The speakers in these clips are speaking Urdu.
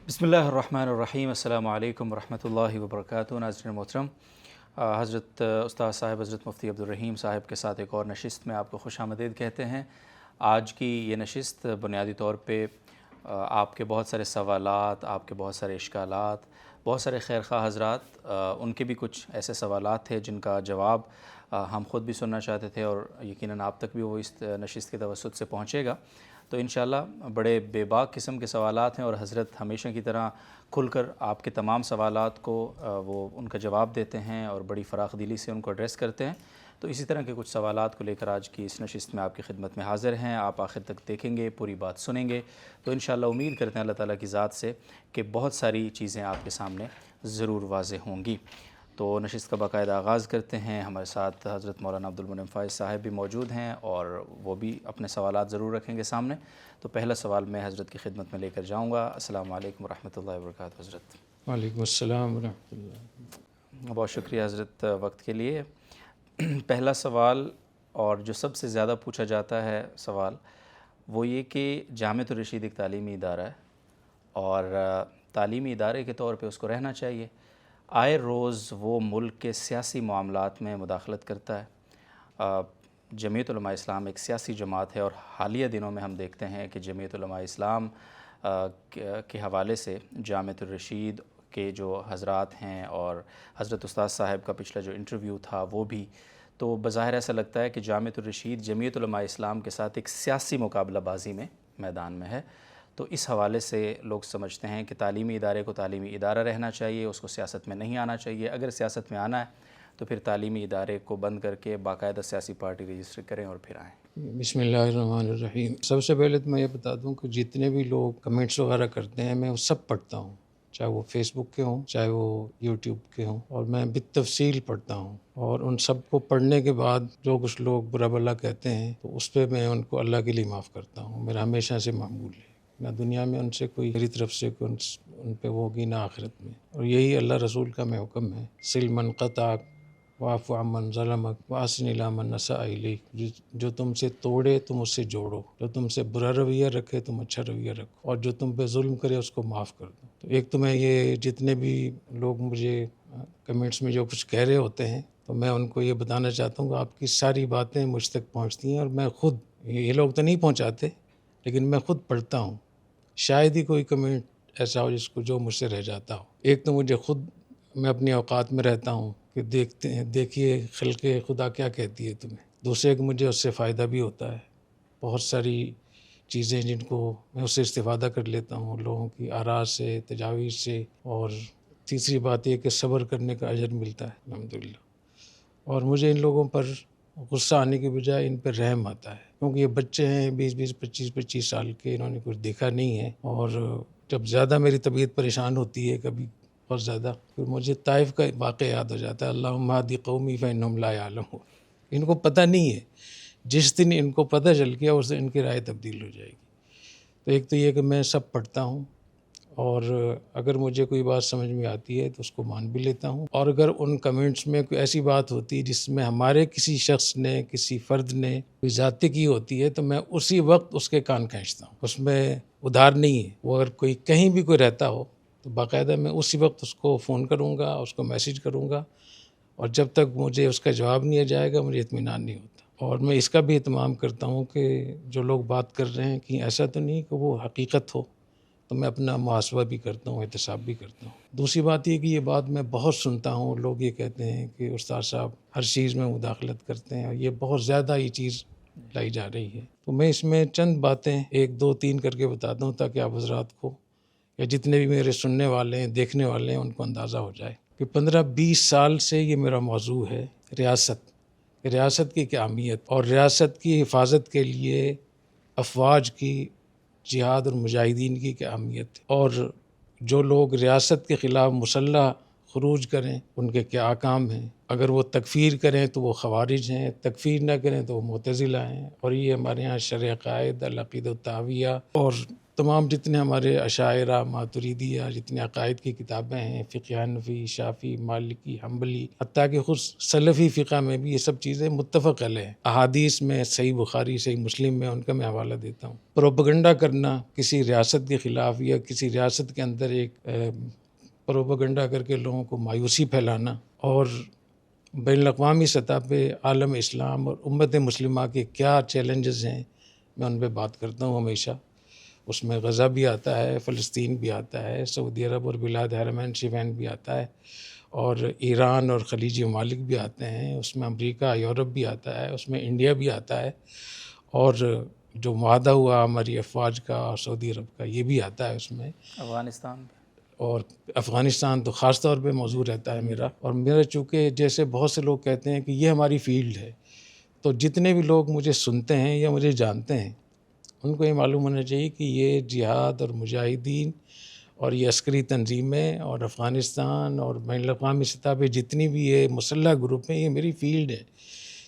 بسم اللہ الرحمن الرحیم۔ السلام علیکم ورحمۃ اللہ وبرکاتہ۔ ناظرین محترم، حضرت استاد صاحب حضرت مفتی عبدالرحیم صاحب کے ساتھ ایک اور نشست میں آپ کو خوش آمدید کہتے ہیں۔ آج کی یہ نشست بنیادی طور پہ آپ کے بہت سارے سوالات، آپ کے بہت سارے اشکالات، بہت سارے خیرخواہ حضرات ان کے بھی کچھ ایسے سوالات تھے جن کا جواب ہم خود بھی سننا چاہتے تھے، اور یقیناً آپ تک بھی وہ اس نشست کے توسط سے پہنچے گا۔ تو انشاءاللہ بڑے بے باک قسم کے سوالات ہیں، اور حضرت ہمیشہ کی طرح کھل کر آپ کے تمام سوالات کو وہ ان کا جواب دیتے ہیں اور بڑی فراخ دلی سے ان کو ایڈریس کرتے ہیں۔ تو اسی طرح کے کچھ سوالات کو لے کر آج کی اس نشست میں آپ کی خدمت میں حاضر ہیں۔ آپ آخر تک دیکھیں گے، پوری بات سنیں گے، تو انشاءاللہ امید کرتے ہیں اللہ تعالیٰ کی ذات سے کہ بہت ساری چیزیں آپ کے سامنے ضرور واضح ہوں گی۔ تو نشست کا باقاعدہ آغاز کرتے ہیں۔ ہمارے ساتھ حضرت مولانا عبدالمنعم فائز صاحب بھی موجود ہیں، اور وہ بھی اپنے سوالات ضرور رکھیں گے سامنے۔ تو پہلا سوال میں حضرت کی خدمت میں لے کر جاؤں گا۔ السلام علیکم ورحمۃ اللہ وبرکاتہ حضرت۔ وعلیکم السلام ورحمۃ اللہ۔ بہت شکریہ حضرت وقت کے لیے۔ پہلا سوال، اور جو سب سے زیادہ پوچھا جاتا ہے سوال، وہ یہ کہ جامعۃ الرشید ایک تعلیمی ادارہ ہے، اور تعلیمی ادارے کے طور پہ اس کو رہنا چاہیے۔ آئے روز وہ ملک کے سیاسی معاملات میں مداخلت کرتا ہے۔ جمعیت علماء اسلام ایک سیاسی جماعت ہے، اور حالیہ دنوں میں ہم دیکھتے ہیں کہ جمعیت علماء اسلام کے حوالے سے جامعۃ الرشید کے جو حضرات ہیں، اور حضرت استاد صاحب کا پچھلا جو انٹرویو تھا وہ بھی، تو بظاہر ایسا لگتا ہے کہ جامعۃ الرشید جمعیت علماء اسلام کے ساتھ ایک سیاسی مقابلہ بازی میں میدان میں ہے۔ تو اس حوالے سے لوگ سمجھتے ہیں کہ تعلیمی ادارے کو تعلیمی ادارہ رہنا چاہیے، اس کو سیاست میں نہیں آنا چاہیے۔ اگر سیاست میں آنا ہے تو پھر تعلیمی ادارے کو بند کر کے باقاعدہ سیاسی پارٹی رجسٹر کریں اور پھر آئیں۔ بسم اللہ الرحمن الرحیم۔ سب سے پہلے تو میں یہ بتا دوں کہ جتنے بھی لوگ کمنٹس وغیرہ کرتے ہیں میں وہ سب پڑھتا ہوں، چاہے وہ فیس بک کے ہوں، چاہے وہ یوٹیوب کے ہوں، اور میں بالتفصیل پڑھتا ہوں۔ اور ان سب کو پڑھنے کے بعد جو کچھ لوگ برا بھلا کہتے ہیں تو اس پہ میں ان کو اللہ کے لیے معاف کرتا ہوں۔ میرا ہمیشہ سے معمول ہے، نہ دنیا میں ان سے کوئی میری طرف سے کوئی ان پہ وہ ہوگی، نہ آخرت میں۔ اور یہی اللہ رسول کا میں حکم ہے، سل من قطعک واعف عمن ظلمک واحسن الی من اساء الیک۔ جو تم سے توڑے تم اس سے جوڑو، جو تم سے برا رویہ رکھے تم اچھا رویہ رکھو، اور جو تم پہ ظلم کرے اس کو معاف کر دو۔ تو ایک تو میں یہ جتنے بھی لوگ مجھے کمنٹس میں جو کچھ کہہ رہے ہوتے ہیں تو میں ان کو یہ بتانا چاہتا ہوں کہ آپ کی ساری باتیں مجھ تک پہنچتی ہیں، اور میں خود، یہ لوگ تو نہیں پہنچاتے لیکن میں خود پڑھتا ہوں۔ شاید ہی کوئی کمنٹ ایسا ہو جس کو جو مجھ سے رہ جاتا ہو۔ ایک تو مجھے خود، میں اپنی اوقات میں رہتا ہوں کہ دیکھتے ہیں، دیکھیے خلق خدا کیا کہتی ہے تمہیں۔ دوسرے کو مجھے اس سے فائدہ بھی ہوتا ہے، بہت ساری چیزیں جن کو میں اس سے استفادہ کر لیتا ہوں، لوگوں کی آراء سے، تجاویز سے۔ اور تیسری بات یہ کہ صبر کرنے کا اجر ملتا ہے الحمدللہ۔ اور مجھے ان لوگوں پر غصہ آنے کے بجائے ان پہ رحم آتا ہے، کیونکہ یہ بچے ہیں 20 25 سال کے، انہوں نے کچھ دیکھا نہیں ہے۔ اور جب زیادہ میری طبیعت پریشان ہوتی ہے کبھی بہت زیادہ، پھر مجھے طائف کا واقعہ یاد ہو جاتا ہے، اللہم اہد قومی فانہم لا یعلمون۔ ان کو پتہ نہیں ہے، جس دن ان کو پتہ چل گیا اس دن ان کی رائے تبدیل ہو جائے گی۔ تو ایک تو یہ کہ میں سب پڑھتا ہوں، اور اگر مجھے کوئی بات سمجھ میں آتی ہے تو اس کو مان بھی لیتا ہوں۔ اور اگر ان کمنٹس میں کوئی ایسی بات ہوتی ہے جس میں ہمارے کسی شخص نے، کسی فرد نے کوئی زیادتی کی ہوتی ہے تو میں اسی وقت اس کے کان کھینچتا ہوں، اس میں ادھار نہیں ہے۔ وہ اگر کوئی کہیں بھی کوئی رہتا ہو تو باقاعدہ میں اسی وقت اس کو فون کروں گا، اس کو میسیج کروں گا، اور جب تک مجھے اس کا جواب نہیں آ جائے گا مجھے اطمینان نہیں ہوتا۔ اور میں اس کا بھی اہتمام کرتا ہوں کہ جو لوگ بات کر رہے ہیں کہ ایسا تو نہیں کہ وہ حقیقت ہو، تو میں اپنا محاسبہ بھی کرتا ہوں، احتساب بھی کرتا ہوں۔ دوسری بات یہ کہ یہ بات میں بہت سنتا ہوں، لوگ یہ کہتے ہیں کہ استاد صاحب ہر چیز میں مداخلت کرتے ہیں، اور یہ بہت زیادہ یہ چیز لائی جا رہی ہے۔ تو میں اس میں چند باتیں 1 2 3 کر کے بتاتا ہوں تاکہ آپ حضرات کو، یا جتنے بھی میرے سننے والے ہیں، دیکھنے والے ہیں، ان کو اندازہ ہو جائے کہ 15 20 سال سے یہ میرا موضوع ہے، ریاست کی کیا اہمیت، اور ریاست کی حفاظت کے لیے افواج کی، جہاد اور مجاہدین کی کیا اہمیت ہے، اور جو لوگ ریاست کے خلاف مسلح خروج کریں ان کے کیا احکام ہیں۔ اگر وہ تکفیر کریں تو وہ خوارج ہیں، تکفیر نہ کریں تو وہ معتزلہ ہیں۔ اور یہ ہمارے ہاں شرع عقائد، العقیدہ الطحاویہ اور تمام جتنے ہمارے اشاعرہ ماتریدیہ جتنے عقائد کی کتابیں ہیں، فقہ حنفی، شافعی، مالکی، حنبلی، حتیٰ کہ خود سلفی فقہ میں بھی یہ سب چیزیں متفق علیہ ہیں۔ احادیث میں صحیح بخاری، صحیح مسلم میں ان کا میں حوالہ دیتا ہوں۔ پروپیگنڈا کرنا کسی ریاست کے خلاف یا کسی ریاست کے اندر ایک پروپیگنڈا کر کے لوگوں کو مایوسی پھیلانا، اور بین الاقوامی سطح پہ عالم اسلام اور امت مسلمہ کے کیا چیلنجز ہیں، میں ان پہ بات کرتا ہوں ہمیشہ۔ اس میں غزہ بھی آتا ہے، فلسطین بھی آتا ہے، سعودی عرب اور بلاد حرمین شریفین بھی آتا ہے، اور ایران اور خلیجی ممالک بھی آتے ہیں، اس میں امریکہ یورپ بھی آتا ہے، اس میں انڈیا بھی آتا ہے، اور جو معاہدہ ہوا ہماری افواج کا اور سعودی عرب کا یہ بھی آتا ہے اس میں، افغانستان بھی۔ اور افغانستان تو خاص طور پہ موضوع رہتا ہے میرا۔ اور میرا چونکہ جیسے بہت سے لوگ کہتے ہیں کہ یہ ہماری فیلڈ ہے، تو جتنے بھی لوگ مجھے سنتے ہیں یا مجھے جانتے ہیں ان کو یہ معلوم ہونا چاہیے کہ یہ جہاد اور مجاہدین اور یہ عسکری تنظیمیں اور افغانستان اور بین الاقوامی سطح پہ جتنی بھی یہ مسلح گروپ ہیں، یہ میری فیلڈ ہے۔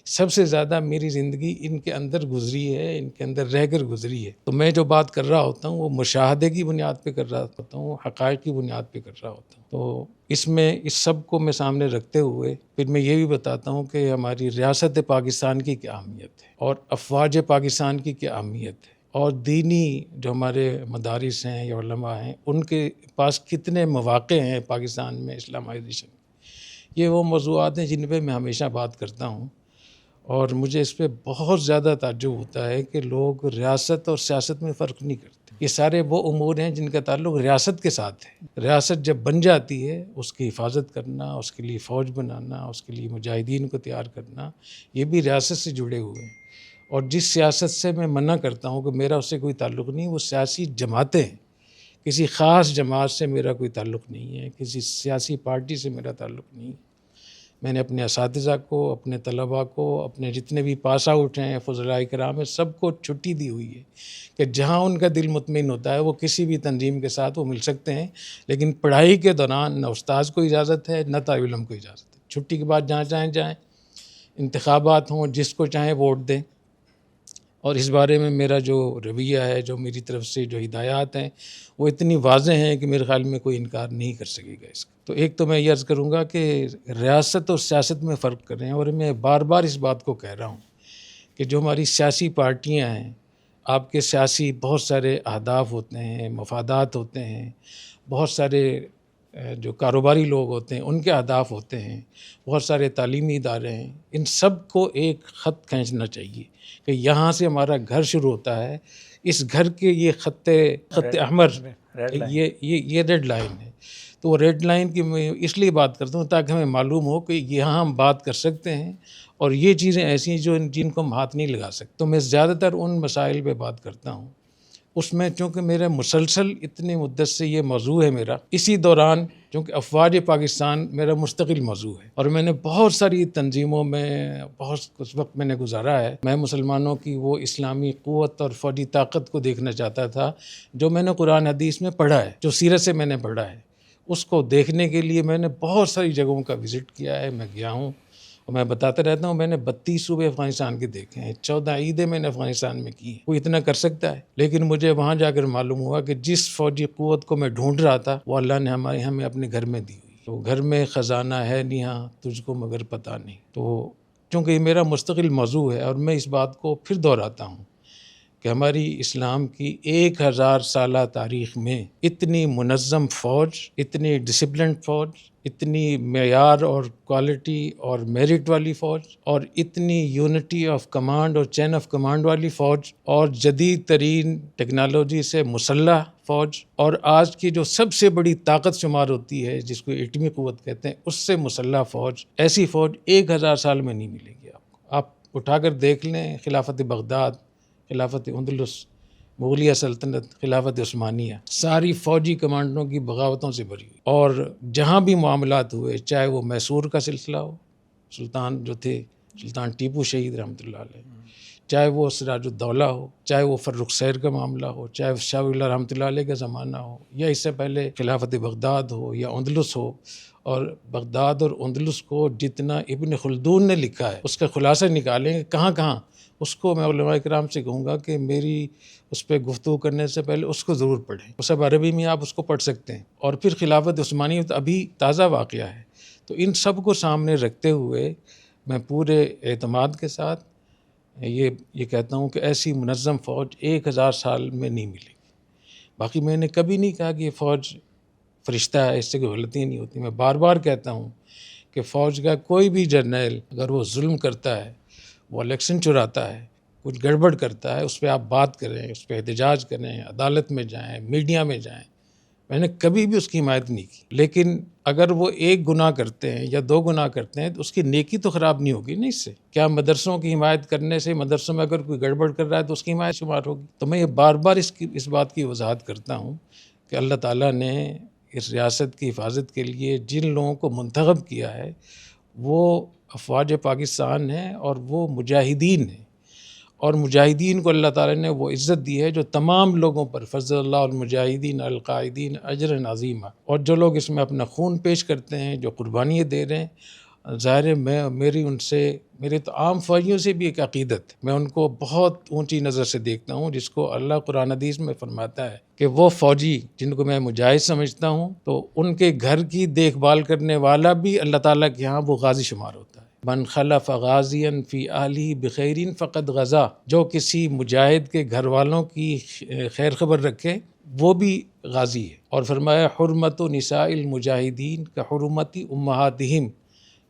سب سے زیادہ میری زندگی ان کے اندر گزری ہے، ان کے اندر رہ کر گزری ہے۔ تو میں جو بات کر رہا ہوتا ہوں وہ مشاہدے کی بنیاد پہ کر رہا ہوتا ہوں، حقائق کی بنیاد پہ کر رہا ہوتا ہوں۔ تو اس میں اس سب کو میں سامنے رکھتے ہوئے پھر میں یہ بھی بتاتا ہوں کہ ہماری ریاست پاکستان کی کیا اہمیت ہے، اور افواج پاکستان کی کیا اہمیت ہے، اور دینی جو ہمارے مدارس ہیں یا علماء ہیں ان کے پاس کتنے مواقع ہیں پاکستان میں اسلامائزیشن۔ یہ وہ موضوعات ہیں جن پہ میں ہمیشہ بات کرتا ہوں، اور مجھے اس پہ بہت زیادہ تعجب ہوتا ہے کہ لوگ ریاست اور سیاست میں فرق نہیں کرتے۔ یہ سارے وہ امور ہیں جن کا تعلق ریاست کے ساتھ ہے۔ ریاست جب بن جاتی ہے اس کی حفاظت کرنا، اس کے لیے فوج بنانا، اس کے لیے مجاہدین کو تیار کرنا، یہ بھی ریاست سے جڑے ہوئے ہیں۔ اور جس سیاست سے میں منع کرتا ہوں کہ میرا اس سے کوئی تعلق نہیں، وہ سیاسی جماعتیں ہیں۔ کسی خاص جماعت سے میرا کوئی تعلق نہیں ہے، کسی سیاسی پارٹی سے میرا تعلق نہیں ہے۔ میں نے اپنے اساتذہ کو، اپنے طلباء کو، اپنے جتنے بھی پاس آؤٹ ہیں فضلاء کرام ہیں، سب کو چھٹی دی ہوئی ہے کہ جہاں ان کا دل مطمئن ہوتا ہے وہ کسی بھی تنظیم کے ساتھ وہ مل سکتے ہیں، لیکن پڑھائی کے دوران نہ استاذ کو اجازت ہے نہ طالب علم کو اجازت ہے۔ چھٹی کے بعد جہاں چاہیں جائیں، انتخابات ہوں جس کو چاہیں ووٹ دیں۔ اور اس بارے میں میرا جو رویہ ہے، جو میری طرف سے جو ہدایات ہیں، وہ اتنی واضح ہیں کہ میرے خیال میں کوئی انکار نہیں کر سکے گا اس کا۔ تو ایک تو میں یہ عرض کروں گا کہ ریاست اور سیاست میں فرق کریں، اور میں بار بار اس بات کو کہہ رہا ہوں کہ جو ہماری سیاسی پارٹیاں ہیں، آپ کے سیاسی بہت سارے اہداف ہوتے ہیں، مفادات ہوتے ہیں، بہت سارے جو کاروباری لوگ ہوتے ہیں ان کے اہداف ہوتے ہیں، بہت سارے تعلیمی ادارے ہیں، ان سب کو ایک خط کھینچنا چاہیے کہ یہاں سے ہمارا گھر شروع ہوتا ہے، اس گھر کے یہ خط احمر، یہ ریڈ لائن ہے۔ تو وہ ریڈ لائن کی میں اس لیے بات کرتا ہوں تاکہ ہمیں معلوم ہو کہ یہاں ہم بات کر سکتے ہیں، اور یہ چیزیں ایسی ہیں جن کو ہم ہاتھ نہیں لگا سکتے۔ تو میں زیادہ تر ان مسائل پہ بات کرتا ہوں، اس میں چونکہ میرا مسلسل اتنے مدت سے یہ موضوع ہے میرا، اسی دوران چونکہ افواج پاکستان میرا مستقل موضوع ہے، اور میں نے بہت ساری تنظیموں میں بہت کچھ وقت میں نے گزارا ہے۔ میں مسلمانوں کی وہ اسلامی قوت اور فوجی طاقت کو دیکھنا چاہتا تھا جو میں نے قرآن حدیث میں پڑھا ہے، جو سیرت سے میں نے پڑھا ہے۔ اس کو دیکھنے کے لیے میں نے بہت ساری جگہوں کا وزٹ کیا ہے، میں گیا ہوں، اور میں بتاتا رہتا ہوں میں نے 32 صوبے افغانستان کے دیکھے ہیں، 14 عیدیں میں نے افغانستان میں کی ہیں۔ کوئی اتنا کر سکتا ہے؟ لیکن مجھے وہاں جا کر معلوم ہوا کہ جس فوجی قوت کو میں ڈھونڈ رہا تھا وہ اللہ نے ہمیں اپنے گھر میں دی ہوئی۔ تو گھر میں خزانہ ہے نیہاں تجھ کو مگر پتہ نہیں۔ تو چونکہ یہ میرا مستقل موضوع ہے، اور میں اس بات کو پھر دہراتا ہوں کہ ہماری اسلام کی 1000 سالہ تاریخ میں اتنی منظم فوج، اتنی ڈسپلنڈ فوج، اتنی معیار اور کوالٹی اور میرٹ والی فوج، اور اتنی یونٹی آف کمانڈ اور چین آف کمانڈ والی فوج، اور جدید ترین ٹیکنالوجی سے مسلح فوج، اور آج کی جو سب سے بڑی طاقت شمار ہوتی ہے جس کو ایٹمی قوت کہتے ہیں، اس سے مسلح فوج، ایسی فوج 1000 سال میں نہیں ملے گی آپ کو۔ آپ اٹھا کر دیکھ لیں، خلافت بغداد، خلافت اندلس، مغلیہ سلطنت، خلافت عثمانیہ، ساری فوجی کمانڈروں کی بغاوتوں سے بھری ہوئی، اور جہاں بھی معاملات ہوئے، چاہے وہ میسور کا سلسلہ ہو، سلطان جو تھے سلطان ٹیپو شہید رحمۃ اللہ علیہ، چاہے وہ سراج الدولہ ہو، چاہے وہ فرخ سیر کا معاملہ ہو، چاہے شاہ ولی اللہ رحمۃ اللہ علیہ کا زمانہ ہو، یا اس سے پہلے خلافت بغداد ہو یا اندلس ہو۔ اور بغداد اور اندلس کو جتنا ابن خلدون نے لکھا ہے اس کا خلاصہ نکالیں کہ کہاں کہاں اس کو میں علماء کرام سے کہوں گا کہ میری اس پہ گفتگو کرنے سے پہلے اس کو ضرور پڑھیں. وہ سب عربی میں آپ اس کو پڑھ سکتے ہیں. اور پھر خلافت عثمانیہ ابھی تازہ واقعہ ہے. تو ان سب کو سامنے رکھتے ہوئے میں پورے اعتماد کے ساتھ یہ کہتا ہوں کہ ایسی منظم فوج 1000 سال میں نہیں ملے گی. باقی میں نے کبھی نہیں کہا کہ یہ فوج فرشتہ ہے، اس سے کوئی غلطیاں نہیں ہوتی. میں بار بار کہتا ہوں کہ فوج کا کوئی بھی جرنیل اگر وہ ظلم کرتا ہے، وہ الیکشن چراتا ہے، کچھ گڑبڑ کرتا ہے، اس پہ آپ بات کریں، اس پہ احتجاج کریں، عدالت میں جائیں، میڈیا میں جائیں. میں نے کبھی بھی اس کی حمایت نہیں کی. لیکن اگر وہ ایک گناہ کرتے ہیں یا 2 گناہ کرتے ہیں تو اس کی نیکی تو خراب نہیں ہوگی نا اس سے. کیا مدرسوں کی حمایت کرنے سے مدرسوں میں اگر کوئی گڑبڑ کر رہا ہے تو اس کی حمایت شمار ہوگی؟ تو میں یہ بار بار اس بات کی وضاحت کرتا ہوں کہ اللہ تعالیٰ نے اس ریاست کی حفاظت کے لیے جن لوگوں کو منتخب کیا ہے وہ افواج پاکستان ہیں اور وہ مجاہدین ہیں. اور مجاہدین کو اللہ تعالیٰ نے وہ عزت دی ہے جو تمام لوگوں پر فضل اللہ المجاہدین القائدین اجر عظیمہ. اور جو لوگ اس میں اپنا خون پیش کرتے ہیں، جو قربانیاں دے رہے ہیں، ظاہر ہے میری تو عام فوجیوں سے بھی ایک عقیدت، میں ان کو بہت اونچی نظر سے دیکھتا ہوں، جس کو اللہ قرآن حدیث میں فرماتا ہے کہ وہ فوجی جن کو میں مجاہد سمجھتا ہوں تو ان کے گھر کی دیکھ بھال کرنے والا بھی اللہ تعالیٰ کے ہاں وہ غازی شمار ہوتا ہے. من خلف غازیا فی اہلہ بخیر فقد غزا. جو کسی مجاہد کے گھر والوں کی خیر خبر رکھے وہ بھی غازی ہے. اور فرمایا حرمت نساء المجاہدین کا حرمت امہاتہم.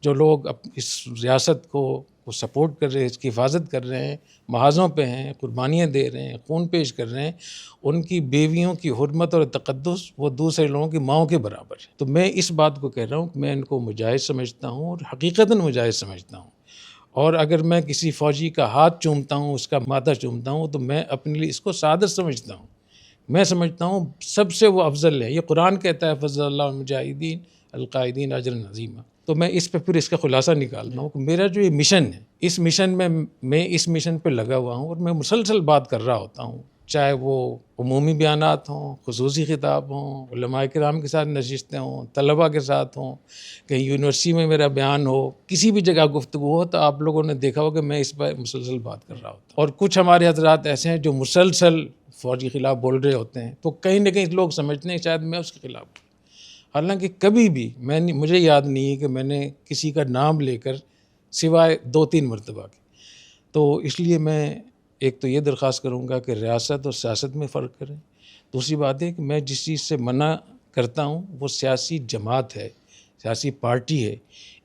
جو لوگ اس ریاست کو سپورٹ کر رہے ہیں، اس کی حفاظت کر رہے ہیں، محاذوں پہ ہیں، قربانیاں دے رہے ہیں، خون پیش کر رہے ہیں، ان کی بیویوں کی حرمت اور تقدس وہ دوسرے لوگوں کی ماؤں کے برابر ہے. تو میں اس بات کو کہہ رہا ہوں کہ میں ان کو مجاہد سمجھتا ہوں اور حقیقتاً مجاہد سمجھتا ہوں. اور اگر میں کسی فوجی کا ہاتھ چومتا ہوں، اس کا ماتھا چومتا ہوں، تو میں اپنے لیے اس کو سعادت سمجھتا ہوں. میں سمجھتا ہوں سب سے وہ افضل ہے. یہ قرآن کہتا ہے فضل اللہ المجاہدین القائدین اجر عظیمہ. تو میں اس پہ پھر اس کا خلاصہ نکالتا ہوں کہ میرا جو یہ مشن ہے، اس مشن میں اس مشن پہ لگا ہوا ہوں اور میں مسلسل بات کر رہا ہوتا ہوں، چاہے وہ عمومی بیانات ہوں، خصوصی خطاب ہوں، علماء کرام کے ساتھ نشستیں ہوں، طلباء کے ساتھ ہوں، کہیں یونیورسٹی میں میرا بیان ہو، کسی بھی جگہ گفتگو ہو، تو آپ لوگوں نے دیکھا ہو کہ میں اس پہ مسلسل بات کر رہا ہوتا ہوں. اور کچھ ہمارے حضرات ایسے ہیں جو مسلسل فوج کے خلاف بول رہے ہوتے ہیں، تو کہیں نہ کہیں لوگ سمجھتے ہیں شاید میں اس کے خلاف ہوں. حالانکہ کبھی بھی مجھے یاد نہیں ہے کہ میں نے کسی کا نام لے کر سوائے 2-3 مرتبہ کے. تو اس لیے میں ایک تو یہ درخواست کروں گا کہ ریاست اور سیاست میں فرق کریں. دوسری بات ہے کہ میں جس چیز سے منع کرتا ہوں وہ سیاسی جماعت ہے، سیاسی پارٹی ہے.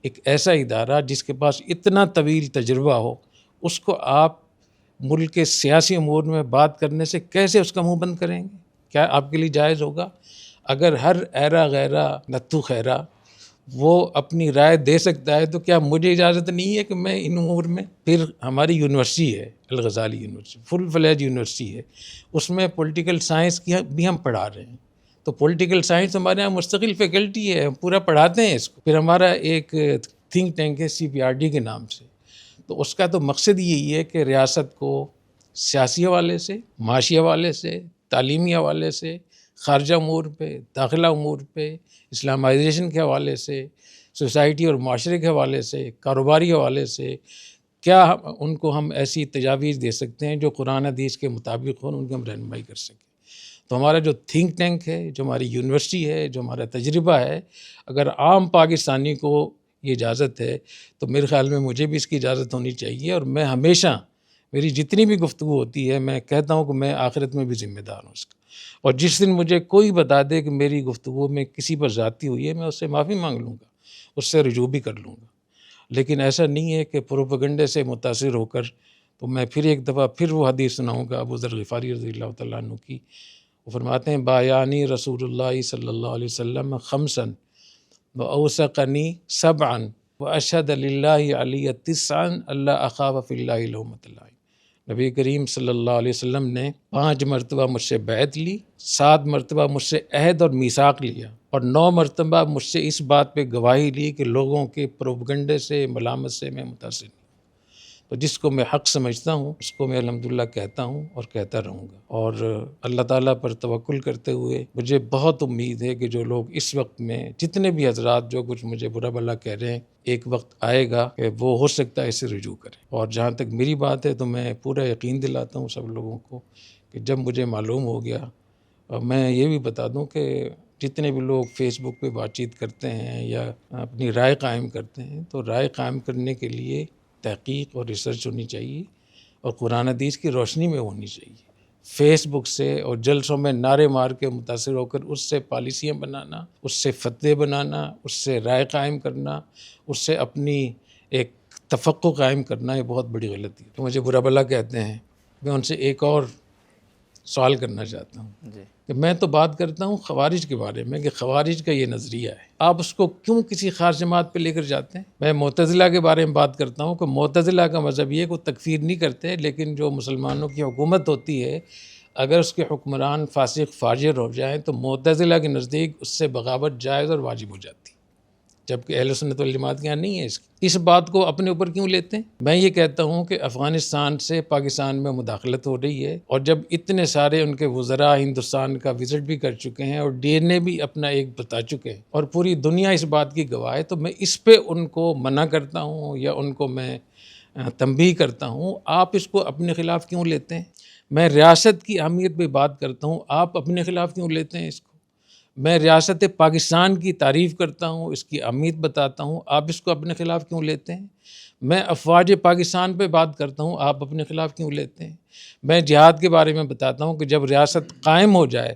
ایک ایسا ادارہ جس کے پاس اتنا طویل تجربہ ہو، اس کو آپ ملک کے سیاسی امور میں بات کرنے سے کیسے اس کا منہ بند کریں گے؟ کیا آپ کے لیے جائز ہوگا؟ اگر ہر ایرا غیرہ نتھو خیرہ وہ اپنی رائے دے سکتا ہے تو کیا مجھے اجازت نہیں ہے کہ میں ان امور میں؟ پھر ہماری یونیورسٹی ہے الغزالی یونیورسٹی، فل فلیج یونیورسٹی ہے، اس میں پولیٹیکل سائنس کی بھی ہم پڑھا رہے ہیں. تو پولیٹیکل سائنس ہمارے یہاں مستقل فیکلٹی ہے، ہم پورا پڑھاتے ہیں اس کو. پھر ہمارا ایک تھنک ٹینک ہے CPRD کے نام سے. تو اس کا تو مقصد یہی ہے کہ ریاست کو سیاسی حوالے سے، معاشی حوالے سے، تعلیمی حوالے سے، خارجہ امور پہ، داخلہ امور پہ، اسلامائزیشن کے حوالے سے، سوسائٹی اور معاشرے کے حوالے سے، کاروباری حوالے سے کیا ان کو ہم ایسی تجاویز دے سکتے ہیں جو قرآن حدیث کے مطابق ہوں، ان کی ہم رہنمائی کر سکیں. تو ہمارا جو تھنک ٹینک ہے، جو ہماری یونیورسٹی ہے، جو ہمارا تجربہ ہے، اگر عام پاکستانی کو یہ اجازت ہے تو میرے خیال میں مجھے بھی اس کی اجازت ہونی چاہیے. اور میں ہمیشہ میری جتنی بھی گفتگو ہوتی ہے میں کہتا ہوں کہ میں آخرت میں بھی ذمہ دار ہوں اس کا. اور جس دن مجھے کوئی بتا دے کہ میری گفتگو میں کسی پر زیادتی ہوئی ہے، میں اس سے معافی مانگ لوں گا، اس سے رجوع بھی کر لوں گا. لیکن ایسا نہیں ہے کہ پروپیگنڈے سے متاثر ہو کر تو میں پھر ایک دفعہ پھر وہ حدیث سناؤں گا ابو ذر غفاری رضی اللہ تعالیٰ عنہ کی. وہ فرماتے ہیں بایانی رسول اللہ صلی اللہ علیہ وسلم خمسا واوثقنی سبعا واشہد للہ علی تسعا اللہ اخاف فی اللہ لومۃ لائم. نبی کریم صلی اللہ علیہ وسلم نے 5 مرتبہ مجھ سے بیعت لی، 7 مرتبہ مجھ سے عہد اور میثاق لیا، اور 9 مرتبہ مجھ سے اس بات پہ گواہی لی کہ لوگوں کے پروپیگنڈے سے، ملامت سے میں متاثر نہیں. تو جس کو میں حق سمجھتا ہوں اس کو میں الحمدللہ کہتا ہوں اور کہتا رہوں گا، اور اللہ تعالیٰ پر توکل کرتے ہوئے مجھے بہت امید ہے کہ جو لوگ اس وقت میں جتنے بھی حضرات جو کچھ مجھے برا بھلا کہہ رہے ہیں، ایک وقت آئے گا کہ وہ ہو سکتا ہے اسے رجوع کریں۔ اور جہاں تک میری بات ہے تو میں پورا یقین دلاتا ہوں سب لوگوں کو کہ جب مجھے معلوم ہو گیا، اور میں یہ بھی بتا دوں کہ جتنے بھی لوگ فیس بک پہ بات چیت کرتے ہیں یا اپنی رائے قائم کرتے ہیں، تو رائے قائم کرنے کے لیے تحقیق اور ریسرچ ہونی چاہیے اور قرآن حدیث کی روشنی میں ہونی چاہیے۔ فیس بک سے اور جلسوں میں نعرے مار کے متاثر ہو کر اس سے پالیسیاں بنانا، اس سے فتوے بنانا، اس سے رائے قائم کرنا، اس سے اپنی ایک تفقع قائم کرنا، یہ بہت بڑی غلطی ہے۔ تو مجھے برا بھلا کہتے ہیں، میں ان سے ایک اور سوال کرنا چاہتا ہوں جی کہ میں تو بات کرتا ہوں خوارج کے بارے میں کہ خوارج کا یہ نظریہ ہے، آپ اس کو کیوں کسی خاص جماعت پہ لے کر جاتے ہیں؟ میں معتزلہ کے بارے میں بات کرتا ہوں کہ معتزلہ کا مذہب یہ ہے کہ تکفیر نہیں کرتے، لیکن جو مسلمانوں کی حکومت ہوتی ہے اگر اس کے حکمران فاسق فاجر ہو جائیں تو معتزلہ کے نزدیک اس سے بغاوت جائز اور واجب ہو جاتی، جبکہ اہل سنت والجماعت کے یہاں نہیں ہے۔ اس بات کو اپنے اوپر کیوں لیتے ہیں؟ میں یہ کہتا ہوں کہ افغانستان سے پاکستان میں مداخلت ہو رہی ہے، اور جب اتنے سارے ان کے وزراء ہندوستان کا وزٹ بھی کر چکے ہیں اور ڈی این اے بھی اپنا ایک بتا چکے ہیں اور پوری دنیا اس بات کی گواہ ہے، تو میں اس پہ ان کو منع کرتا ہوں یا ان کو میں تنبیہ کرتا ہوں، آپ اس کو اپنے خلاف کیوں لیتے ہیں؟ میں ریاست کی اہمیت پہ بات کرتا ہوں، آپ اپنے خلاف کیوں لیتے ہیں اس کو؟ میں ریاست پاکستان کی تعریف کرتا ہوں، اس کی اہمیت بتاتا ہوں، آپ اس کو اپنے خلاف کیوں لیتے ہیں؟ میں افواج پاکستان پہ بات کرتا ہوں، آپ اپنے خلاف کیوں لیتے ہیں؟ میں جہاد کے بارے میں بتاتا ہوں کہ جب ریاست قائم ہو جائے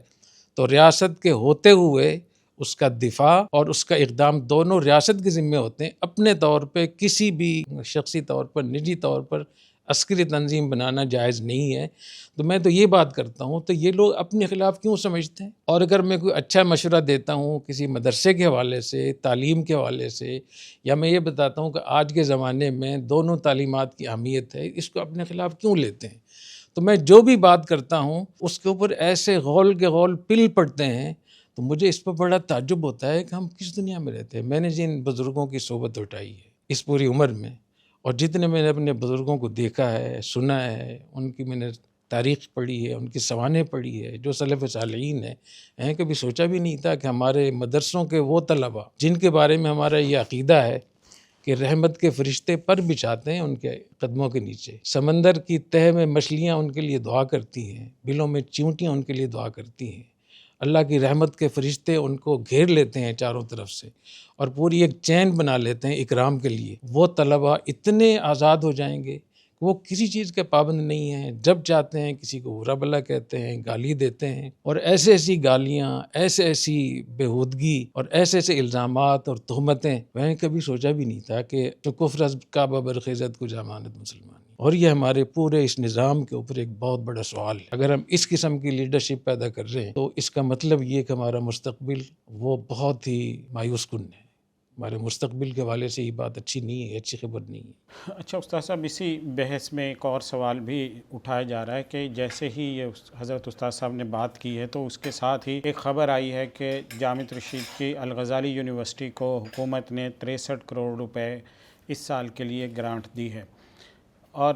تو ریاست کے ہوتے ہوئے اس کا دفاع اور اس کا اقدام دونوں ریاست کے ذمے ہوتے ہیں، اپنے طور پہ کسی بھی شخصی طور پر نجی طور پر عسکری تنظیم بنانا جائز نہیں ہے۔ تو میں تو یہ بات کرتا ہوں، تو یہ لوگ اپنے خلاف کیوں سمجھتے ہیں؟ اور اگر میں کوئی اچھا مشورہ دیتا ہوں کسی مدرسے کے حوالے سے، تعلیم کے حوالے سے، یا میں یہ بتاتا ہوں کہ آج کے زمانے میں دونوں تعلیمات کی اہمیت ہے، اس کو اپنے خلاف کیوں لیتے ہیں؟ تو میں جو بھی بات کرتا ہوں اس کے اوپر ایسے غول کے غول پل پڑتے ہیں، تو مجھے اس پر بڑا تعجب ہوتا ہے کہ ہم کس دنیا میں رہتے ہیں۔ میں نے جن بزرگوں کی صحبت اٹھائی ہے اس پوری عمر میں، اور جتنے میں نے اپنے بزرگوں کو دیکھا ہے، سنا ہے، ان کی میں نے تاریخ پڑھی ہے، ان کی سوانح پڑھی ہے، جو سلف صالحین ہیں، کبھی سوچا بھی نہیں تھا کہ ہمارے مدرسوں کے وہ طلباء جن کے بارے میں ہمارا یہ عقیدہ ہے کہ رحمت کے فرشتے پر بچھاتے ہیں ان کے قدموں کے نیچے، سمندر کی تہہ میں مچھلیاں ان کے لیے دعا کرتی ہیں، بلوں میں چیونٹیاں ان کے لیے دعا کرتی ہیں، اللہ کی رحمت کے فرشتے ان کو گھیر لیتے ہیں چاروں طرف سے اور پوری ایک چین بنا لیتے ہیں اکرام کے لیے۔ وہ طلباء اتنے آزاد ہو جائیں گے کہ وہ کسی چیز کے پابند نہیں ہیں، جب چاہتے ہیں کسی کو برا بھلا کہتے ہیں، گالی دیتے ہیں، اور ایسی گالیاں، ایسی بےہودگی اور ایسے الزامات اور تہمتیں میں نے کبھی سوچا بھی نہیں تھا کہ کفر از کعبہ برخیزت کو جامانت مسلمان، اور یہ ہمارے پورے اس نظام کے اوپر ایک بہت بڑا سوال ہے۔ اگر ہم اس قسم کی لیڈرشپ پیدا کر رہے ہیں تو اس کا مطلب یہ کہ ہمارا مستقبل وہ بہت ہی مایوس کن ہے، ہمارے مستقبل کے حوالے سے یہ بات اچھی نہیں ہے، اچھی خبر نہیں ہے۔ اچھا استاد صاحب، اسی بحث میں ایک اور سوال بھی اٹھایا جا رہا ہے کہ جیسے ہی یہ حضرت استاد صاحب نے بات کی ہے تو اس کے ساتھ ہی ایک خبر آئی ہے کہ جامعہ رشید کی الغزالی یونیورسٹی کو حکومت نے 63 کروڑ روپے اس سال کے لیے گرانٹ دی ہے، اور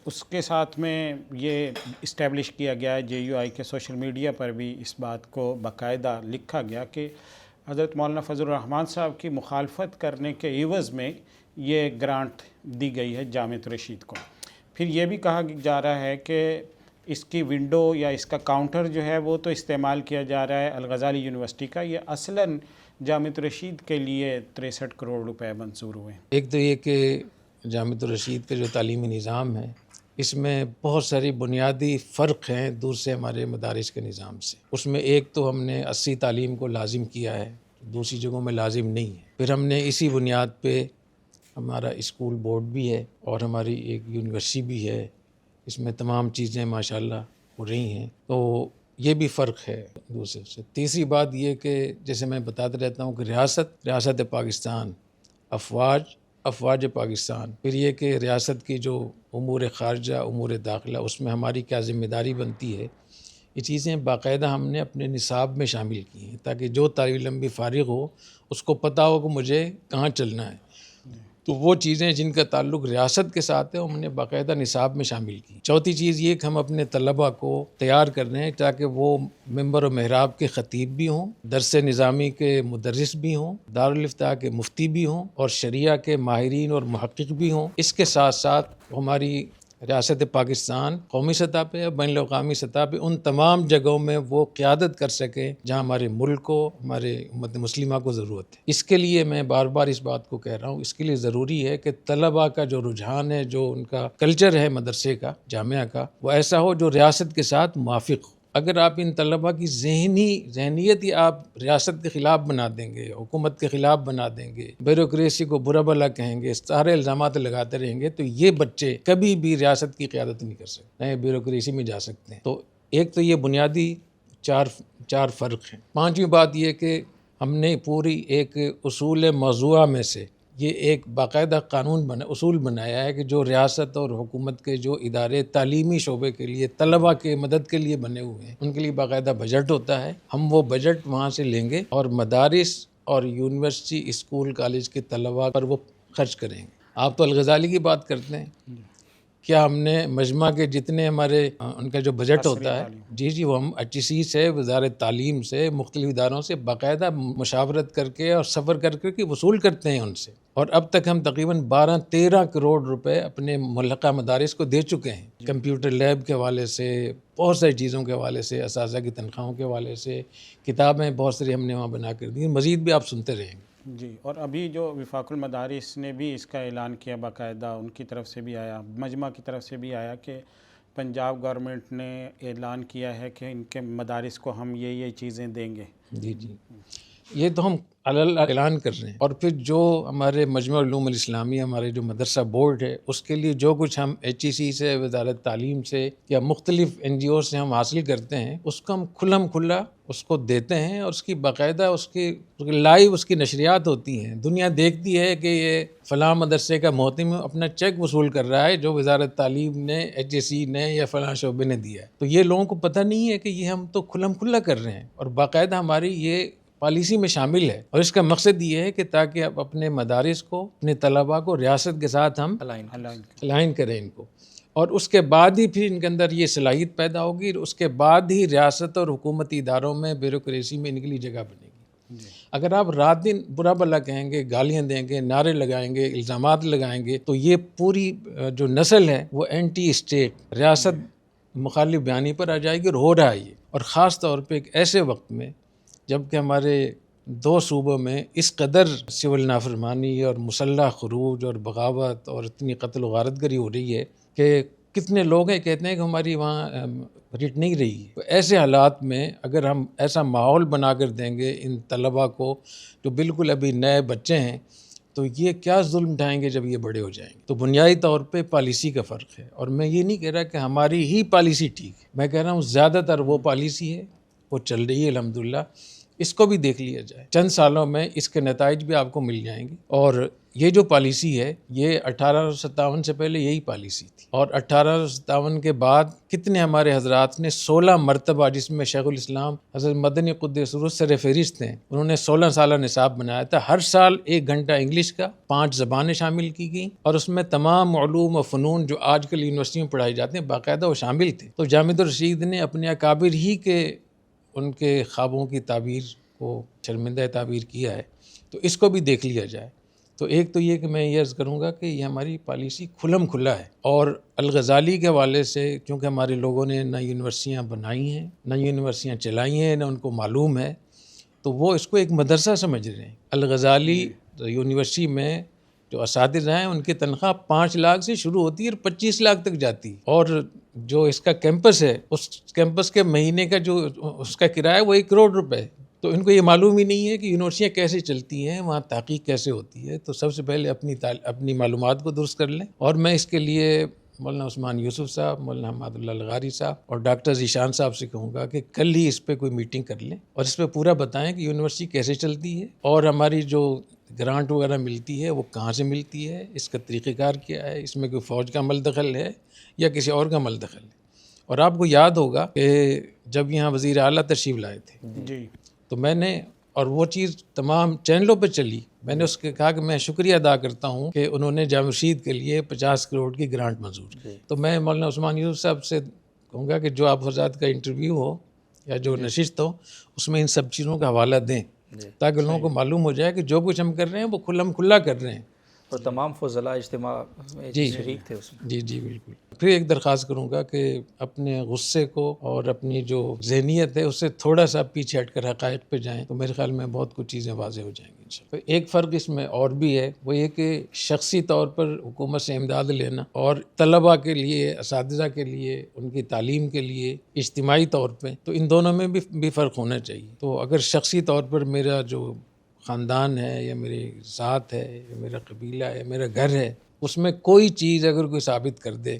اس کے ساتھ میں یہ اسٹیبلش کیا گیا ہے JUI کے سوشل میڈیا پر بھی اس بات کو باقاعدہ لکھا گیا کہ حضرت مولانا فضل الرحمان صاحب کی مخالفت کرنے کے عوض میں یہ گرانٹ دی گئی ہے جامعہ رشید کو۔ پھر یہ بھی کہا جا رہا ہے کہ اس کی ونڈو یا اس کا کاؤنٹر جو ہے وہ تو استعمال کیا جا رہا ہے الغزالی یونیورسٹی کا، یہ اصلاً جامعہ رشید کے لیے 63 کروڑ روپے منظور ہوئے ہیں۔ ایک تو یہ کہ جامعہ رشید کا جو تعلیمی نظام ہے اس میں بہت ساری بنیادی فرق ہیں دوسرے ہمارے مدارس کے نظام سے۔ اس میں ایک تو ہم نے 80 تعلیم کو لازم کیا ہے، دوسری جگہوں میں لازم نہیں ہے۔ پھر ہم نے اسی بنیاد پہ ہمارا اسکول بورڈ بھی ہے اور ہماری ایک یونیورسٹی بھی ہے، اس میں تمام چیزیں ماشاءاللہ ہو رہی ہیں، تو یہ بھی فرق ہے دوسرے سے۔ تیسری بات یہ کہ جیسے میں بتاتا رہتا ہوں کہ ریاست پاکستان، افواج پاکستان، پھر یہ کہ ریاست کی جو امور خارجہ، امور داخلہ، اس میں ہماری کیا ذمہ داری بنتی ہے، یہ چیزیں باقاعدہ ہم نے اپنے نصاب میں شامل کی ہیں تاکہ جو طالب علم بھی فارغ ہو اس کو پتہ ہو کہ مجھے کہاں چلنا ہے۔ تو وہ چیزیں جن کا تعلق ریاست کے ساتھ ہے ہم نے باقاعدہ نصاب میں شامل کی. چوتھی چیز یہ کہ ہم اپنے طلباء کو تیار کر رہے ہیں تاکہ وہ منبر و محراب کے خطیب بھی ہوں, درس نظامی کے مدرس بھی ہوں, دارالافتاء کے مفتی بھی ہوں اور شریعہ کے ماہرین اور محقق بھی ہوں. اس کے ساتھ ساتھ ہماری ریاست پاکستان قومی سطح پہ اور بین الاقوامی سطح پہ ان تمام جگہوں میں وہ قیادت کر سکیں جہاں ہمارے ملک کو, ہمارے امت مسلمہ کو ضرورت ہے. اس کے لیے میں بار بار اس بات کو کہہ رہا ہوں, اس کے لیے ضروری ہے کہ طلباء کا جو رجحان ہے, جو ان کا کلچر ہے مدرسے کا, جامعہ کا, وہ ایسا ہو جو ریاست کے ساتھ موافق ہو. اگر آپ ان طلباء کی ذہنیت ہی آپ ریاست کے خلاف بنا دیں گے, حکومت کے خلاف بنا دیں گے, بیوروکریسی کو برا بھلا کہیں گے, سارے الزامات لگاتے رہیں گے, تو یہ بچے کبھی بھی ریاست کی قیادت نہیں کر سکتے, نئے بیوروکریسی میں جا سکتے ہیں. تو ایک تو یہ بنیادی چار فرق ہیں. پانچویں بات یہ کہ ہم نے پوری ایک اصول موضوعہ میں سے یہ ایک باقاعدہ اصول بنایا ہے کہ جو ریاست اور حکومت کے جو ادارے تعلیمی شعبے کے لیے طلباء کے مدد کے لیے بنے ہوئے ہیں ان کے لیے باقاعدہ بجٹ ہوتا ہے. ہم وہ بجٹ وہاں سے لیں گے اور مدارس اور یونیورسٹی, اسکول, کالج کے طلباء پر وہ خرچ کریں گے. آپ تو الغزالی کی بات کرتے ہیں, کیا ہم نے مجمع کے جتنے ہمارے ان کا جو بجٹ ہوتا ہے, جی وہ ہم HEC سے, وزارت تعلیم سے, مختلف اداروں سے باقاعدہ مشاورت کر کے اور سفر کر کے وصول کرتے ہیں ان سے. اور اب تک ہم تقریباً 12-13 کروڑ روپے اپنے ملحقہ مدارس کو دے چکے ہیں, کمپیوٹر لیب کے حوالے سے, بہت ساری چیزوں کے حوالے سے, اساتذہ کی تنخواہوں کے حوالے سے, کتابیں بہت ساری ہم نے وہاں بنا کر دی. مزید بھی آپ سنتے رہیں گے. جی, اور ابھی جو وفاق المدارس نے بھی اس کا اعلان کیا, باقاعدہ ان کی طرف سے بھی آیا, مجمع کی طرف سے بھی آیا کہ پنجاب گورنمنٹ نے اعلان کیا ہے کہ ان کے مدارس کو ہم یہ چیزیں دیں گے. جی یہ تو ہم اعلان کر رہے ہیں. اور پھر جو ہمارے مجمع علوم الاسلامیہ, ہمارے جو مدرسہ بورڈ ہے, اس کے لیے جو کچھ ہم HEC سے, وزارت تعلیم سے یا مختلف NGO سے ہم حاصل کرتے ہیں, اس کو ہم کھلا اس کو دیتے ہیں اور اس کی باقاعدہ اس کی لائیو اس کی نشریات ہوتی ہیں. دنیا دیکھتی ہے کہ یہ فلاں مدرسے کا محتم اپنا چیک وصول کر رہا ہے جو وزارت تعلیم نے, HEC نے یا فلاں شعبے نے دیا ہے. تو یہ لوگوں کو پتہ نہیں ہے کہ یہ ہم تو کھلا کر رہے ہیں اور باقاعدہ ہماری یہ پالیسی میں شامل ہے. اور اس کا مقصد یہ ہے کہ تاکہ آپ اپنے مدارس کو, اپنے طلباء کو ریاست کے ساتھ ہم الائن کریں ان کو, اور اس کے بعد ہی پھر ان کے اندر یہ صلاحیت پیدا ہوگی, اور اس کے بعد ہی ریاست اور حکومتی اداروں میں, بیوروکریسی میں ان کے لیے جگہ بنے گی. اگر آپ رات دن برا بھلا کہیں گے, گالیاں دیں گے, نعرے لگائیں گے, الزامات لگائیں گے, تو یہ پوری جو نسل ہے وہ اینٹی اسٹیٹ, ریاست مخالف بیانی پر آ جائے گی, اور ہو رہا ہے یہ. اور خاص طور پہ ایک ایسے وقت میں جب کہ ہمارے 2 صوبوں میں اس قدر سول نافرمانی اور مسلح خروج اور بغاوت اور اتنی قتل و غارت گری ہو رہی ہے کہ کتنے لوگ ہیں کہتے ہیں کہ ہماری وہاں رٹ نہیں رہی ہے. تو ایسے حالات میں اگر ہم ایسا ماحول بنا کر دیں گے ان طلباء کو جو بالکل ابھی نئے بچے ہیں, تو یہ کیا ظلم اٹھائیں گے جب یہ بڑے ہو جائیں گے. تو بنیادی طور پہ پالیسی کا فرق ہے. اور میں یہ نہیں کہہ رہا کہ ہماری ہی پالیسی ٹھیک ہے, میں کہہ رہا ہوں زیادہ تر وہ پالیسی ہے وہ چل رہی ہے الحمدللہ. اس کو بھی دیکھ لیا جائے, چند سالوں میں اس کے نتائج بھی آپ کو مل جائیں گے. اور یہ جو پالیسی ہے یہ 1857 سے پہلے یہی پالیسی تھی, اور 1857 کے بعد کتنے ہمارے حضرات نے 16 مرتبہ, جس میں شیخ الاسلام حضرت مدنی قدس سرہ سر فہرست ہیں, انہوں نے 16 سالہ نصاب بنایا تھا. ہر سال 1 گھنٹہ انگلش کا, 5 زبانیں شامل کی گئیں, اور اس میں تمام علوم و فنون جو آج کل یونیورسٹی میں پڑھائی جاتے ہیں باقاعدہ وہ شامل تھے. تو جامعۃ الرشید نے اپنے اکابر ہی کے ان کے خوابوں کی تعبیر کو شرمندہ تعبیر کیا ہے. تو اس کو بھی دیکھ لیا جائے. تو ایک تو یہ کہ میں یہ عرض کروں گا کہ یہ ہماری پالیسی کھلا ہے. اور الغزالی کے حوالے سے چونکہ ہمارے لوگوں نے نہ یونیورسٹیاں بنائی ہیں, نہ یونیورسٹیاں چلائی ہیں, نہ ان کو معلوم ہے, تو وہ اس کو ایک مدرسہ سمجھ رہے ہیں. الغزالی یونیورسٹی میں جو اساتذہ ہیں ان کی تنخواہ 5 لاکھ سے شروع ہوتی ہے اور 25 لاکھ تک جاتی ہے. اور جو اس کا کیمپس ہے, اس کیمپس کے مہینے کا جو اس کا کرایہ ہے وہ 1 کروڑ روپے. تو ان کو یہ معلوم ہی نہیں ہے کہ یونیورسٹیاں کیسے چلتی ہیں, وہاں تحقیق کیسے ہوتی ہے. تو سب سے پہلے اپنی معلومات کو درست کر لیں. اور میں اس کے لیے مولانا عثمان یوسف صاحب, مولانا حماد اللہ الغاری صاحب اور ڈاکٹر ذیشان صاحب سے کہوں گا کہ کل ہی اس پہ کوئی میٹنگ کر لیں اور اس پہ پورا بتائیں کہ یونیورسٹی کیسے چلتی ہے, اور ہماری جو گرانٹ وغیرہ ملتی ہے وہ کہاں سے ملتی ہے, اس کا طریقہ کار کیا ہے, اس میں کوئی فوج کا عمل دخل ہے یا کسی اور کا عمل دخل ہے. اور آپ کو یاد ہوگا کہ جب یہاں وزیر اعلیٰ تشریف لائے تھے, جی, تو میں نے, اور وہ چیز تمام چینلوں پہ چلی, میں نے اس کے کہا کہ میں شکریہ ادا کرتا ہوں کہ انہوں نے جامع رشید کے لیے 50 کروڑ کی گرانٹ منظور کی. تو میں مولانا عثمان یوسف صاحب سے کہوں گا کہ جو آپ حضرات کا انٹرویو ہو یا جو نشست ہو اس میں ان سب چیزوں کا حوالہ دیں تاکہ لوگوں کو معلوم ہو جائے کہ جو کچھ ہم کر رہے ہیں وہ کھلا کر رہے ہیں. اور تمام فضلاء اجتماع میں شریک تھے اس میں. جی بالکل. پھر ایک درخواست کروں گا کہ اپنے غصے کو اور اپنی جو ذہنیت ہے اس سے تھوڑا سا پیچھے ہٹ کر حقائق پہ جائیں تو میرے خیال میں بہت کچھ چیزیں واضح ہو جائیں گی انشاءاللہ. ایک فرق اس میں اور بھی ہے، وہ یہ کہ شخصی طور پر حکومت سے امداد لینا اور طلباء کے لیے، اساتذہ کے لیے، ان کی تعلیم کے لیے اجتماعی طور پہ، تو ان دونوں میں بھی فرق ہونا چاہیے. تو اگر شخصی طور پر میرا جو خاندان ہے یا میری ذات ہے یا میرا قبیلہ ہے، میرا گھر ہے، اس میں کوئی چیز اگر کوئی ثابت کر دے،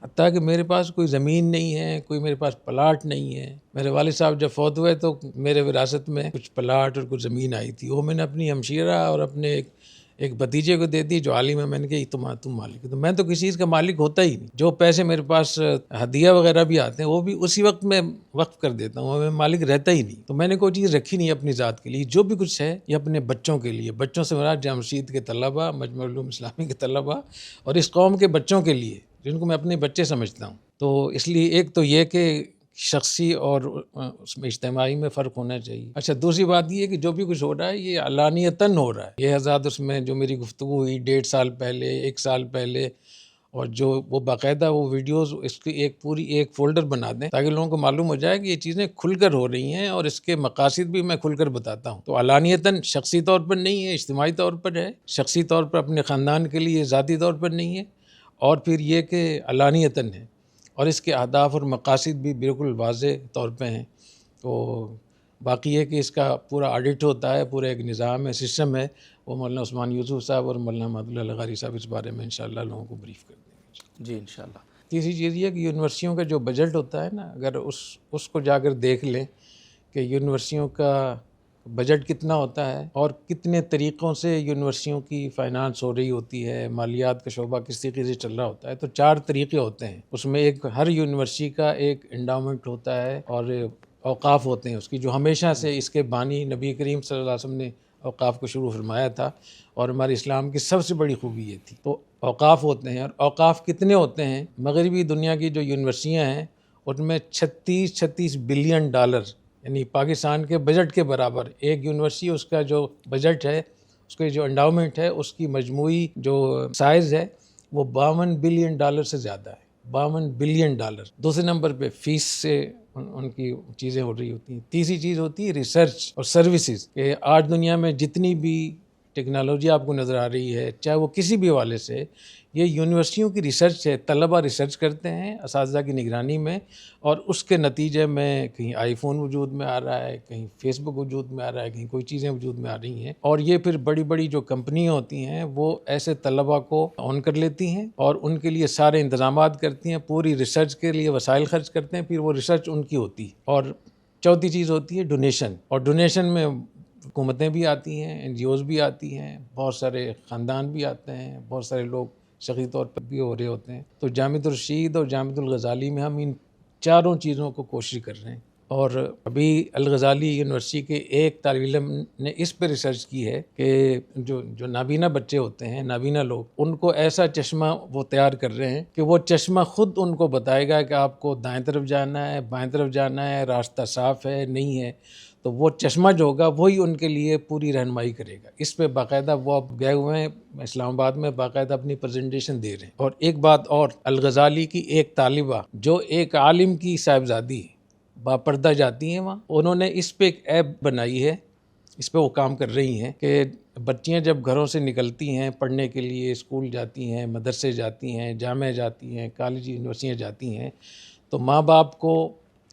حتیٰ کہ میرے پاس کوئی زمین نہیں ہے، کوئی میرے پاس پلاٹ نہیں ہے. میرے والد صاحب جب فوت ہوئے تو میرے وراثت میں کچھ پلاٹ اور کچھ زمین آئی تھی، وہ میں نے اپنی ہمشیرہ اور اپنے ایک بھتیجے کو دے دی جو عالم ہے. میں نے کہا تم مالک. تو میں تو کسی چیز کا مالک ہوتا ہی نہیں. جو پیسے میرے پاس ہدیہ وغیرہ بھی آتے ہیں وہ بھی اسی وقت میں وقف کر دیتا ہوں، میں مالک رہتا ہی نہیں. تو میں نے کوئی چیز رکھی نہیں اپنی ذات کے لیے. جو بھی کچھ ہے یہ اپنے بچوں کے لیے، بچوں سے مراد جامع رشید کے طلباء، مجمع العلوم اسلامی کے طلباء اور اس قوم کے بچوں کے لیے جن کو میں اپنے بچے سمجھتا ہوں. تو اس لیے ایک تو یہ کہ شخصی اور اس میں اجتماعی میں فرق ہونا چاہیے. اچھا، دوسری بات یہ ہے کہ جو بھی کچھ ہو رہا ہے یہ علانیتاً ہو رہا ہے. یہ حضرات اس میں جو میری گفتگو ہوئی 1.5 سال پہلے، 1 سال پہلے، اور جو وہ باقاعدہ وہ ویڈیوز اس کی ایک فولڈر بنا دیں تاکہ لوگوں کو معلوم ہو جائے کہ یہ چیزیں کھل کر ہو رہی ہیں اور اس کے مقاصد بھی میں کھل کر بتاتا ہوں. تو علانیتاً شخصی طور پر نہیں ہے، اجتماعی طور پر ہے. شخصی طور پر اپنے خاندان کے لیے، ذاتی طور پر نہیں ہے. اور پھر یہ کہ علانیتاً ہے اور اس کے اہداف اور مقاصد بھی بالکل واضح طور پہ ہیں. تو باقی ہے کہ اس کا پورا آڈٹ ہوتا ہے، پورا ایک نظام ہے، سسٹم ہے. وہ مولانا عثمان یوسف صاحب اور مولانا محمد اللہ لغاری صاحب اس بارے میں انشاءاللہ لوگوں کو بریف کر دیں گے. جی انشاءاللہ. تیسری چیز یہ کہ یونیورسٹیوں کا جو بجٹ ہوتا ہے نا، اگر اس کو جا کر دیکھ لیں کہ یونیورسٹیوں کا بجٹ کتنا ہوتا ہے اور کتنے طریقوں سے یونیورسٹیوں کی فائنانس ہو رہی ہوتی ہے، مالیات کا شعبہ کس طریقے سے چل رہا ہوتا ہے، تو 4 طریقے ہوتے ہیں. اس میں ایک ہر یونیورسٹی کا ایک انڈاؤمنٹ ہوتا ہے اور اوقاف ہوتے ہیں اس کی، جو ہمیشہ سے اس کے بانی نبی کریم صلی اللہ علیہ وسلم نے اوقاف کو شروع فرمایا تھا اور ہمارے اسلام کی سب سے بڑی خوبی یہ تھی. تو اوقاف ہوتے ہیں. اور اوقاف کتنے ہوتے ہیں؟ مغربی دنیا کی جو یونیورسٹیاں ہیں ان میں 36 بلین ڈالر، یعنی پاکستان کے بجٹ کے برابر ایک یونیورسٹی، اس کا جو بجٹ ہے، اس کے جو انڈاؤمنٹ ہے، اس کی مجموعی جو سائز ہے وہ 52 بلین ڈالر سے زیادہ ہے. 52 بلین ڈالر. دوسرے نمبر پہ فیس سے ان کی چیزیں ہو رہی ہوتی ہیں. تیسری چیز ہوتی ہے ریسرچ اور سروسز، کہ آج دنیا میں جتنی بھی ٹیکنالوجی آپ کو نظر آ رہی ہے، چاہے وہ کسی بھی حوالے سے، یہ یونیورسٹیوں کی ریسرچ ہے. طلباء ریسرچ کرتے ہیں اساتذہ کی نگرانی میں، اور اس کے نتیجے میں کہیں آئی فون وجود میں آ رہا ہے، کہیں فیس بک وجود میں آ رہا ہے، کہیں کوئی چیزیں وجود میں آ رہی ہیں. اور یہ پھر بڑی بڑی جو کمپنیاں ہوتی ہیں وہ ایسے طلباء کو آن کر لیتی ہیں اور ان کے لیے سارے انتظامات کرتی ہیں، پوری ریسرچ کے لیے وسائل خرچ کرتے ہیں، پھر وہ ریسرچ ان کی ہوتی ہے. اور چوتھی چیز ہوتی ہے ڈونیشن. اور ڈونیشن میں حکومتیں بھی آتی ہیں، این جی اوز بھی آتی ہیں، بہت سارے خاندان بھی آتے ہیں، بہت سارے لوگ شخصی طور پر بھی ہو رہے ہوتے ہیں. تو جامعہ الرشید اور جامعہ الغزالی میں ہم ان چاروں چیزوں کو کوشش کر رہے ہیں. اور ابھی الغزالی یونیورسٹی کے ایک طالب علم نے اس پہ ریسرچ کی ہے کہ جو نابینا بچے ہوتے ہیں، نابینا لوگ، ان کو ایسا چشمہ وہ تیار کر رہے ہیں کہ وہ چشمہ خود ان کو بتائے گا کہ آپ کو دائیں طرف جانا ہے، بائیں طرف جانا ہے، راستہ صاف ہے نہیں ہے. تو وہ چشمہ جو ہوگا وہی ان کے لیے پوری رہنمائی کرے گا. اس پہ باقاعدہ وہ اب گئے ہوئے ہیں اسلام آباد میں، باقاعدہ اپنی پریزنٹیشن دے رہے ہیں. اور ایک بات اور، الغزالی کی ایک طالبہ جو ایک عالم کی صاحبزادی باپردہ جاتی ہیں وہاں، انہوں نے اس پہ ایک ایپ بنائی ہے، اس پہ وہ کام کر رہی ہیں کہ بچیاں جب گھروں سے نکلتی ہیں پڑھنے کے لیے، اسکول جاتی ہیں، مدرسے جاتی ہیں، جامعہ جاتی ہیں، کالج یونیورسٹیاں جاتی ہیں، تو ماں باپ کو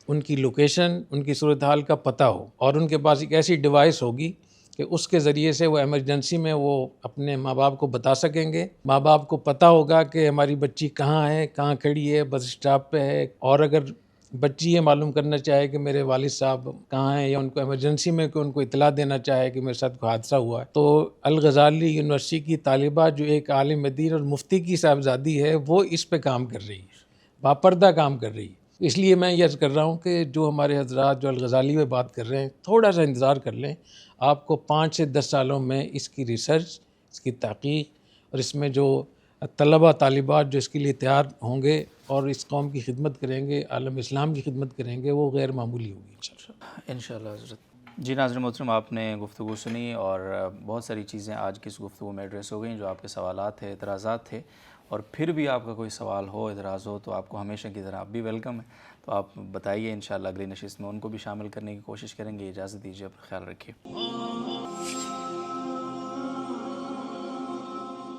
ان کی لوکیشن، ان کی صورتحال کا پتہ ہو، اور ان کے پاس ایک ایسی ڈیوائس ہوگی کہ اس کے ذریعے سے وہ ایمرجنسی میں وہ اپنے ماں باپ کو بتا سکیں گے. ماں باپ کو پتہ ہوگا کہ ہماری بچی کہاں ہے، کہاں کھڑی ہے، بس اسٹاپ پہ ہے. اور اگر بچی یہ معلوم کرنا چاہے کہ میرے والد صاحب کہاں ہیں، یا ان کو ایمرجنسی میں کہ ان کو اطلاع دینا چاہے کہ میرے ساتھ کوئی حادثہ ہوا ہے، تو الغزالی یونیورسٹی کی طالبہ جو ایک عالم دین اور مفتی کی صاحبزادی ہے، وہ اس پہ کام کر رہی ہے، باپردہ کام کر رہی ہے. اس لیے میں یہ عرض کر رہا ہوں کہ جو ہمارے حضرات جو الغزالی میں بات کر رہے ہیں تھوڑا سا انتظار کر لیں، آپ کو 5 سے 10 سالوں میں اس کی ریسرچ، اس کی تحقیق اور اس میں جو طلبہ طالبات جو اس کے لیے تیار ہوں گے اور اس قوم کی خدمت کریں گے، عالم اسلام کی خدمت کریں گے، وہ غیر معمولی ہوگی انشاءاللہ حضرت۔ جی ناظرین محترم، آپ نے گفتگو سنی اور بہت ساری چیزیں آج کی اس گفتگو میں ایڈریس ہو گئیں جو آپ کے سوالات تھے، اعتراضات تھے، اور پھر بھی آپ کا کوئی سوال ہو، اعتراض ہو تو آپ کو ہمیشہ کی طرح آپ بھی ویلکم ہے، تو آپ بتائیے، انشاءاللہ اگلی نشست میں ان کو بھی شامل کرنے کی کوشش کریں گے۔ اجازت دیجیے، اپنا خیال رکھیے۔